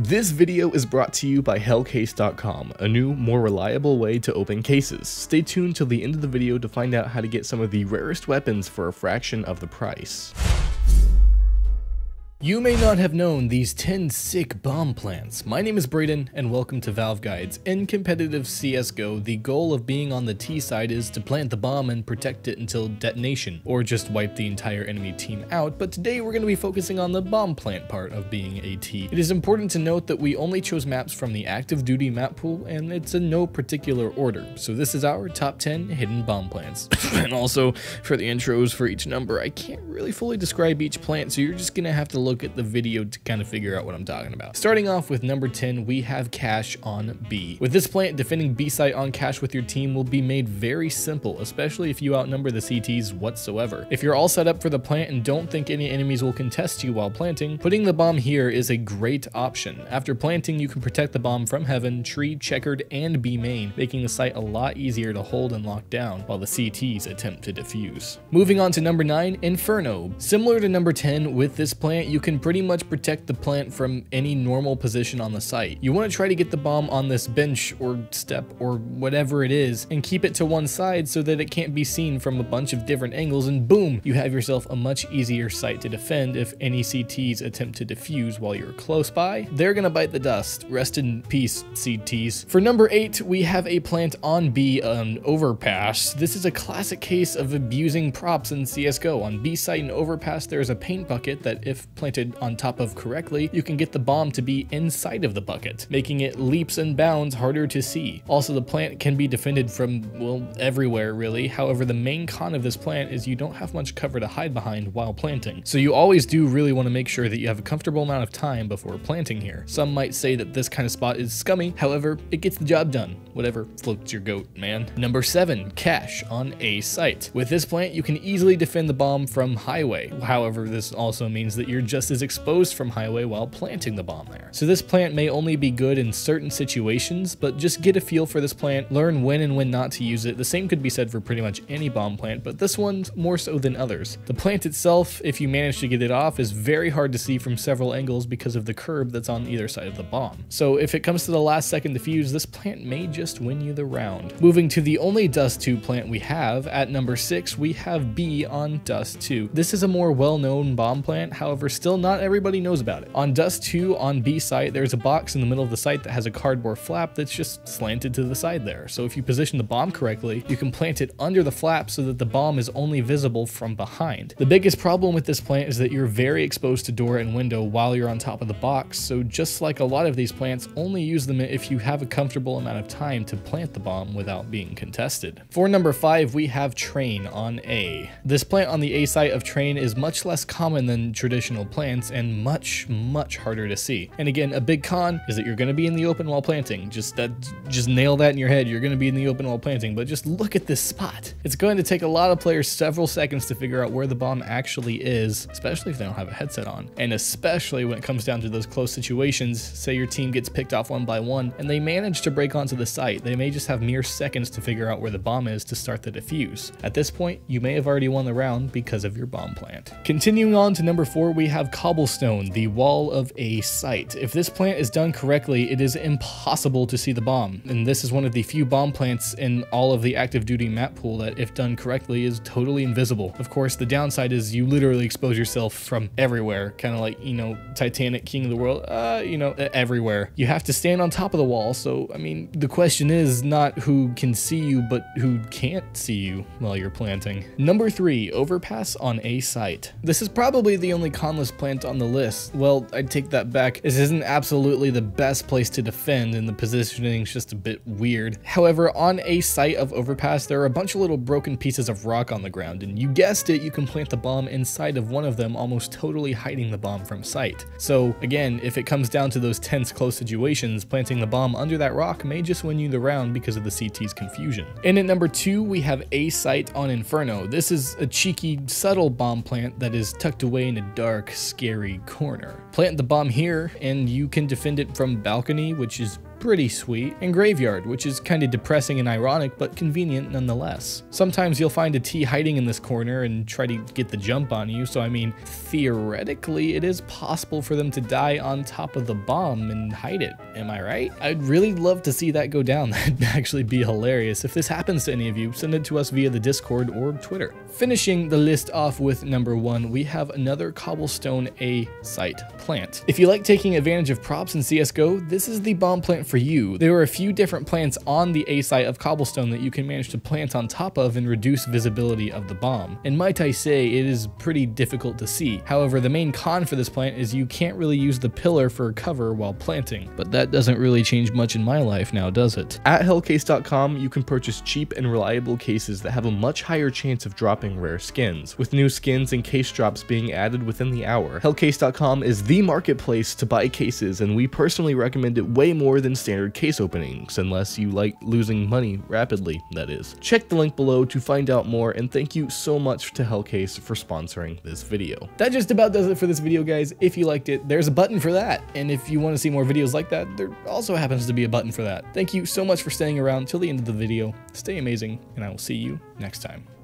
This video is brought to you by Hellcase.com, a new, more reliable way to open cases. Stay tuned till the end of the video to find out how to get some of the rarest weapons for a fraction of the price. You may not have known these 10 sick bomb plants. My name is Brayden, and welcome to Valve Guides. In competitive CSGO, the goal of being on the T side is to plant the bomb and protect it until detonation, or just wipe the entire enemy team out, but today we're going to be focusing on the bomb plant part of being a T. It is important to note that we only chose maps from the active duty map pool, and it's in no particular order. So this is our top 10 hidden bomb plants. And also, for the intros for each number, I can't really fully describe each plant, so you're just going to have to look at the video to kind of figure out what I'm talking about. Starting off with number 10, we have cache on B. With this plant, defending B site on cache with your team will be made very simple, especially if you outnumber the CTs whatsoever. If you're all set up for the plant and don't think any enemies will contest you while planting, putting the bomb here is a great option. After planting, you can protect the bomb from heaven, tree, checkered, and B main, making the site a lot easier to hold and lock down while the CTs attempt to defuse. Moving on to number 9, Inferno. Similar to number 10, with this plant, you can pretty much protect the plant from any normal position on the site. You want to try to get the bomb on this bench or step or whatever it is and keep it to one side so that it can't be seen from a bunch of different angles, and boom, you have yourself a much easier site to defend if any CTs attempt to defuse while you're close by. They're gonna bite the dust. Rest in peace, CTs. For number 8, we have a plant on B on Overpass. This is a classic case of abusing props in CSGO. On B site in Overpass, there's a paint bucket that, if planted on top of correctly, you can get the bomb to be inside of the bucket, making it leaps and bounds harder to see. Also, the plant can be defended from, well, everywhere really. However, the main con of this plant is you don't have much cover to hide behind while planting. So you always do really want to make sure that you have a comfortable amount of time before planting here. Some might say that this kind of spot is scummy, however, it gets the job done. Whatever floats your goat, man. Number 7, cache on A site. With this plant, you can easily defend the bomb from highway. However, this also means that you're just as exposed from highway while planting the bomb there. So this plant may only be good in certain situations, but just get a feel for this plant, learn when and when not to use it. The same could be said for pretty much any bomb plant, but this one's more so than others. The plant itself, if you manage to get it off, is very hard to see from several angles because of the curb that's on either side of the bomb. So if it comes to the last second defuse, this plant may just win you the round. Moving to the only Dust 2 plant we have, at number 6, we have B on Dust 2. This is a more well-known bomb plant, however, still not everybody knows about it. On Dust 2 on B site, there's a box in the middle of the site that has a cardboard flap that's just slanted to the side there. So if you position the bomb correctly, you can plant it under the flap so that the bomb is only visible from behind. The biggest problem with this plant is that you're very exposed to door and window while you're on top of the box, so just like a lot of these plants, only use them if you have a comfortable amount of time to plant the bomb without being contested. For number 5, we have Train on A. This plant on the A site of Train is much less common than traditional plants and much harder to see. And again, a big con is that you're going to be in the open while planting. Just nail that in your head. You're going to be in the open while planting, but just look at this spot. It's going to take a lot of players several seconds to figure out where the bomb actually is, especially if they don't have a headset on. And especially when it comes down to those close situations, say your team gets picked off one by one and they manage to break onto the site. They may just have mere seconds to figure out where the bomb is to start the defuse. At this point, you may have already won the round because of your bomb plant. Continuing on to number 4, we have Cobblestone, the wall of a site. If this plant is done correctly, it is impossible to see the bomb, and this is one of the few bomb plants in all of the active duty map pool that, if done correctly, is totally invisible. Of course, the downside is you literally expose yourself from everywhere, kind of like, you know, Titanic, King of the World, everywhere. You have to stand on top of the wall, so, I mean, the question is not who can see you, but who can't see you while you're planting. Number 3, Overpass on A site. This is probably the only conless plant on the list. Well, I'd take that back. This isn't absolutely the best place to defend, and the positioning's just a bit weird. However, on a site of Overpass, there are a bunch of little broken pieces of rock on the ground, and you guessed it, you can plant the bomb inside of one of them, almost totally hiding the bomb from sight. So again, if it comes down to those tense close situations, planting the bomb under that rock may just win you the round because of the CT's confusion. And at number 2, we have A site on Inferno. This is a cheeky, subtle bomb plant that is tucked away in a dark, scary corner. Plant the bomb here, and you can defend it from balcony, which is pretty sweet, and Graveyard, which is kind of depressing and ironic, but convenient nonetheless. Sometimes you'll find a T hiding in this corner and try to get the jump on you, so I mean, theoretically, it is possible for them to die on top of the bomb and hide it. Am I right? I'd really love to see that go down. That'd actually be hilarious. If this happens to any of you, send it to us via the Discord or Twitter. Finishing the list off with number 1, we have another Cobblestone A site plant. If you like taking advantage of props in CSGO, this is the bomb plant for you. There are a few different plants on the A site of Cobblestone that you can manage to plant on top of and reduce visibility of the bomb. And might I say, it is pretty difficult to see. However, the main con for this plant is you can't really use the pillar for cover while planting. But that doesn't really change much in my life now, does it? At hellcase.com, you can purchase cheap and reliable cases that have a much higher chance of dropping rare skins, with new skins and case drops being added within the hour. Hellcase.com is the marketplace to buy cases, and we personally recommend it way more than standard case openings, unless you like losing money rapidly, that is. Check the link below to find out more, and thank you so much to Hellcase for sponsoring this video. That just about does it for this video, guys. If you liked it, there's a button for that, and if you want to see more videos like that, there also happens to be a button for that. Thank you so much for staying around till the end of the video. Stay amazing, and I will see you next time.